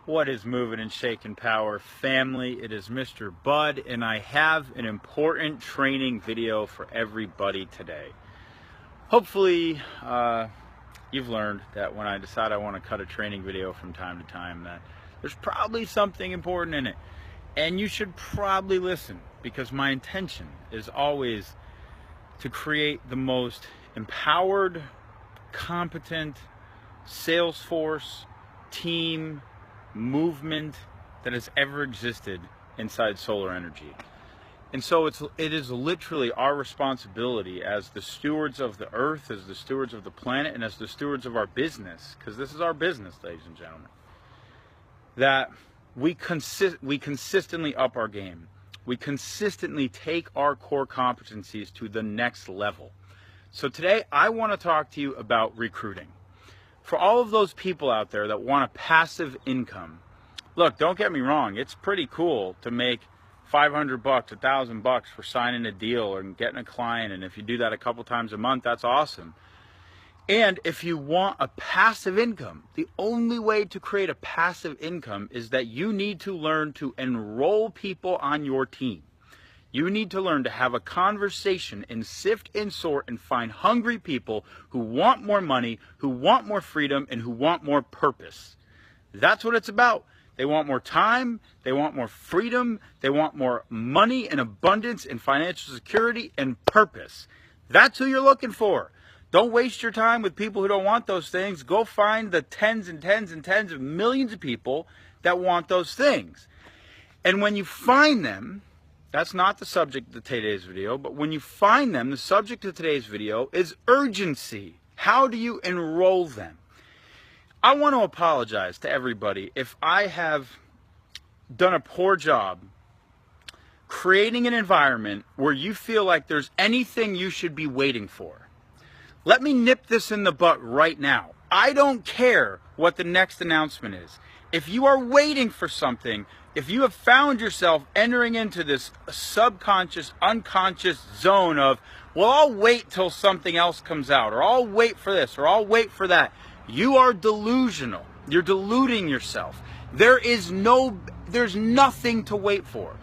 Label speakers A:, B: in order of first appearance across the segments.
A: What is moving and shaking, Power family? It is Mr. Bud, and I have an important training video for everybody today. Hopefully, you've learned that when I decide I want to cut a training video from time to time, that there's probably something important in it. And you should probably listen, because my intention is always to create the most empowered, competent sales force, team, movement that has ever existed inside solar energy. And so it is literally our responsibility as the stewards of the earth, as the stewards of the planet, and as the stewards of our business, because this is our business, ladies and gentlemen, that we consistently up our game. We consistently take our core competencies to the next level. So today I want to talk to you about recruiting. For all of those people out there that want a passive income, look, don't get me wrong, it's pretty cool to make $500, $1,000 for signing a deal or getting a client, and if you do that a couple times a month, that's awesome. And if you want a passive income, the only way to create a passive income is that you need to learn to enroll people on your team. You need to learn to have a conversation and sift and sort and find hungry people who want more money, who want more freedom, and who want more purpose. That's what it's about. They want more time, they want more freedom, they want more money and abundance and financial security and purpose. That's who you're looking for. Don't waste your time with people who don't want those things. Go find the tens and tens and tens of millions of people that want those things. And when you find them, that's not the subject of today's video, but when you find them, the subject of today's video is urgency. How do you enroll them? I want to apologize to everybody if I have done a poor job creating an environment where you feel like there's anything you should be waiting for. Let me nip this in the butt right now. I don't care what the next announcement is. If you are waiting for something, if you have found yourself entering into this subconscious, unconscious zone of, well, I'll wait till something else comes out, or I'll wait for this, or I'll wait for that, you are delusional. You're deluding yourself. There's nothing to wait for.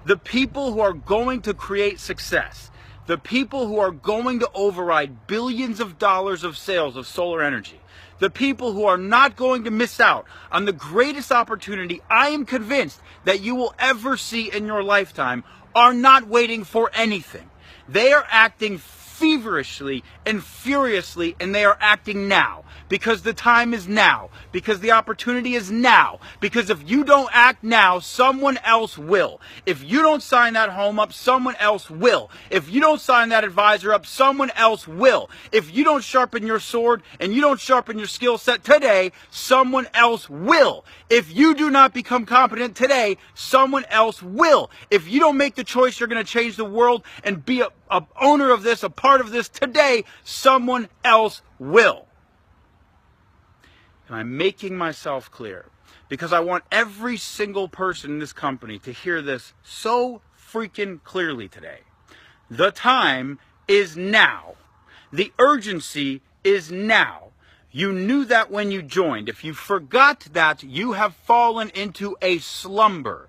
A: The people who are going to create success, the people who are going to override billions of dollars of sales of solar energy, the people who are not going to miss out on the greatest opportunity I am convinced that you will ever see in your lifetime, are not waiting for anything. They are acting feverishly and furiously, and they are acting now, because the time is now, because the opportunity is now, because if you don't act now, someone else will. If you don't sign that home up, someone else will. If you don't sign that advisor up, someone else will. If you don't sharpen your sword and you don't sharpen your skill set today, someone else will. If you do not become competent today, someone else will. If you don't make the choice you're going to change the world and be a owner of this, a part of this today, someone else will. And I'm making myself clear because I want every single person in this company to hear this so freaking clearly today. The time is now. The urgency is now. You knew that when you joined. If you forgot that, you have fallen into a slumber.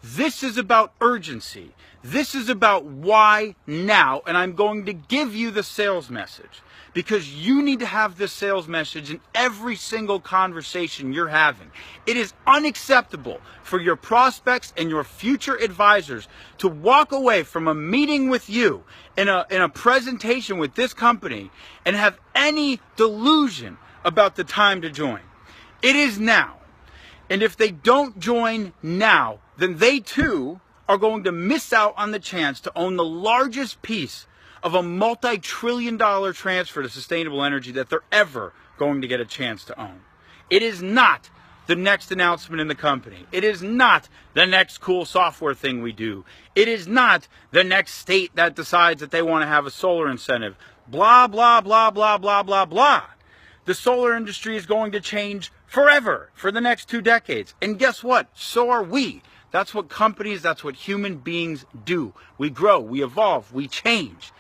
A: This is about urgency. This is about why now, and I'm going to give you the sales message because you need to have this sales message in every single conversation you're having. It is unacceptable for your prospects and your future advisors to walk away from a meeting with you in a presentation with this company and have any delusion about the time to join. It is now. And if they don't join now, then they too are going to miss out on the chance to own the largest piece of a multi-trillion-dollar transfer to sustainable energy that they're ever going to get a chance to own. It is not the next announcement in the company. It is not the next cool software thing we do. It is not the next state that decides that they want to have a solar incentive. Blah, blah, blah, blah, blah, blah, blah. The solar industry is going to change forever for the next 2 decades. And guess what? So are we. That's what companies, that's what human beings do. We grow, we evolve, we change.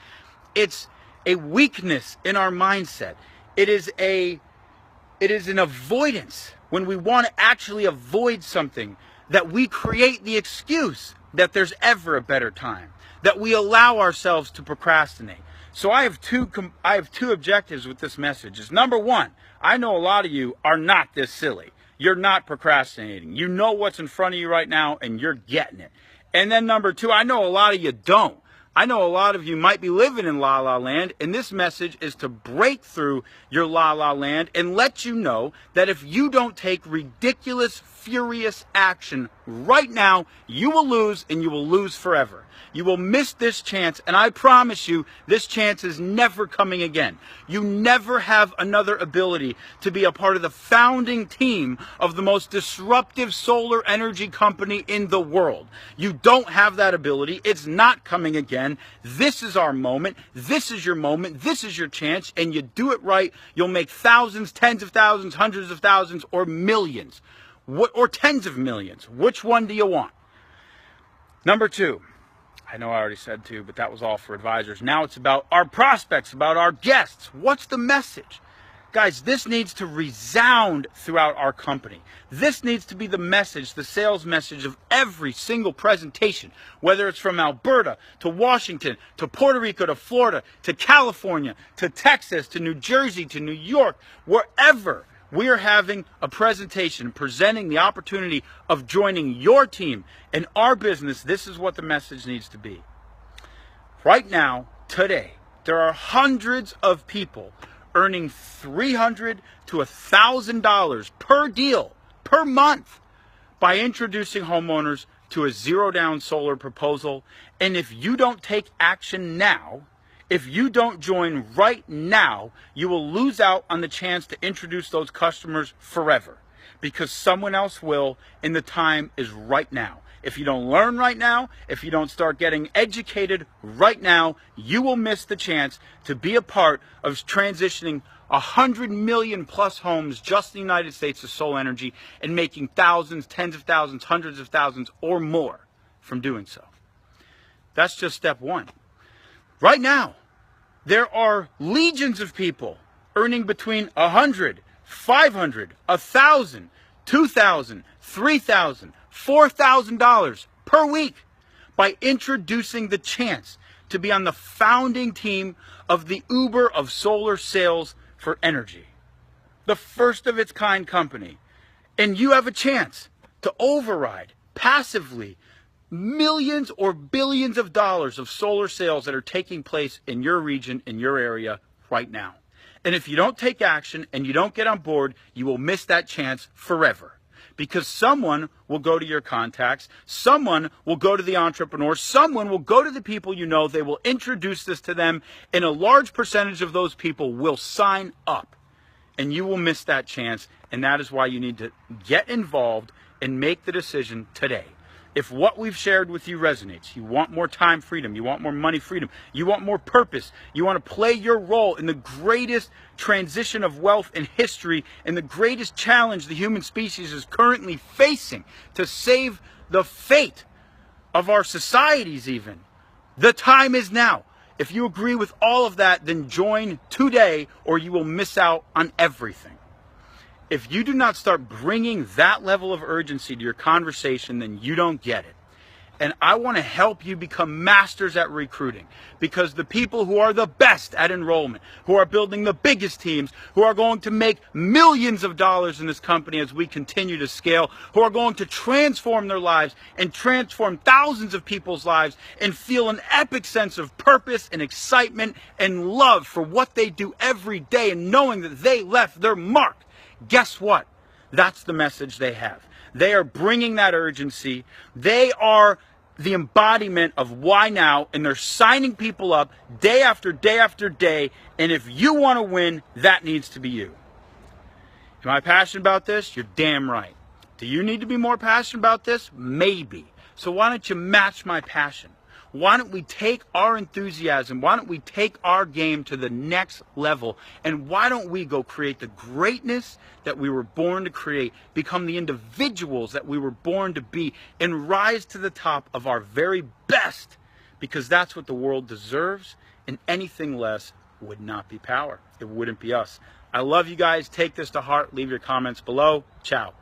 A: It's a weakness in our mindset. It is an avoidance when we want to actually avoid something, that we create the excuse that there's ever a better time, that we allow ourselves to procrastinate. So I have two objectives with this message. Is number one, I know a lot of you are not this silly. You're not procrastinating. You know what's in front of you right now and you're getting it. And then number two, I know a lot of you don't. I know a lot of you might be living in la la land, and this message is to break through your la la land and let you know that if you don't take ridiculous, furious action right now, you will lose, and you will lose forever. You will miss this chance, and I promise you, this chance is never coming again. You never have another ability to be a part of the founding team of the most disruptive solar energy company in the world. You don't have that ability. It's not coming again. This is our moment. This is your moment. This is your chance, and you do it right, you'll make thousands, tens of thousands, hundreds of thousands, or millions, or tens of millions. Which one do you want? Number two. I know I already said two, but that was all for advisors. Now it's about our prospects, about our guests. What's the message? Guys, this needs to resound throughout our company. This needs to be the message, the sales message of every single presentation, whether it's from Alberta to Washington to Puerto Rico to Florida to California to Texas to New Jersey to New York, wherever. We are having a presentation presenting the opportunity of joining your team in our business. This is what the message needs to be. Right now, today, there are hundreds of people earning $300 to $1,000 per deal, per month, by introducing homeowners to a zero-down solar proposal. And if you don't take action now, if you don't join right now, you will lose out on the chance to introduce those customers forever, because someone else will, and the time is right now. If you don't learn right now, if you don't start getting educated right now, you will miss the chance to be a part of transitioning 100 million plus homes just in the United States to solar energy and making thousands, tens of thousands, hundreds of thousands, or more from doing so. That's just step one. Right now, there are legions of people earning between $100, $500, $1,000, $2,000, $3,000, $4,000 per week by introducing the chance to be on the founding team of the Uber of solar sales for energy, the first of its kind company. And you have a chance to override passively millions or billions of dollars of solar sales that are taking place in your region, in your area right now. And if you don't take action and you don't get on board, you will miss that chance forever. Because someone will go to your contacts, someone will go to the entrepreneurs, someone will go to the people you know, they will introduce this to them, and a large percentage of those people will sign up. And you will miss that chance, and that is why you need to get involved and make the decision today. If what we've shared with you resonates, you want more time freedom, you want more money freedom, you want more purpose, you want to play your role in the greatest transition of wealth in history and the greatest challenge the human species is currently facing to save the fate of our societies even, the time is now. If you agree with all of that, then join today or you will miss out on everything. If you do not start bringing that level of urgency to your conversation, then you don't get it. And I want to help you become masters at recruiting, because the people who are the best at enrollment, who are building the biggest teams, who are going to make millions of dollars in this company as we continue to scale, who are going to transform their lives and transform thousands of people's lives and feel an epic sense of purpose and excitement and love for what they do every day and knowing that they left their mark. Guess what? That's the message they have. They are bringing that urgency. They are the embodiment of why now, and they're signing people up day after day after day. And if you want to win, that needs to be you. Am I passionate about this? You're damn right. Do you need to be more passionate about this? Maybe. So why don't you match my passion? Why don't we take our enthusiasm? Why don't we take our game to the next level? And why don't we go create the greatness that we were born to create, become the individuals that we were born to be, and rise to the top of our very best? Because that's what the world deserves, and anything less would not be power. It wouldn't be us. I love you guys. Take this to heart. Leave your comments below. Ciao.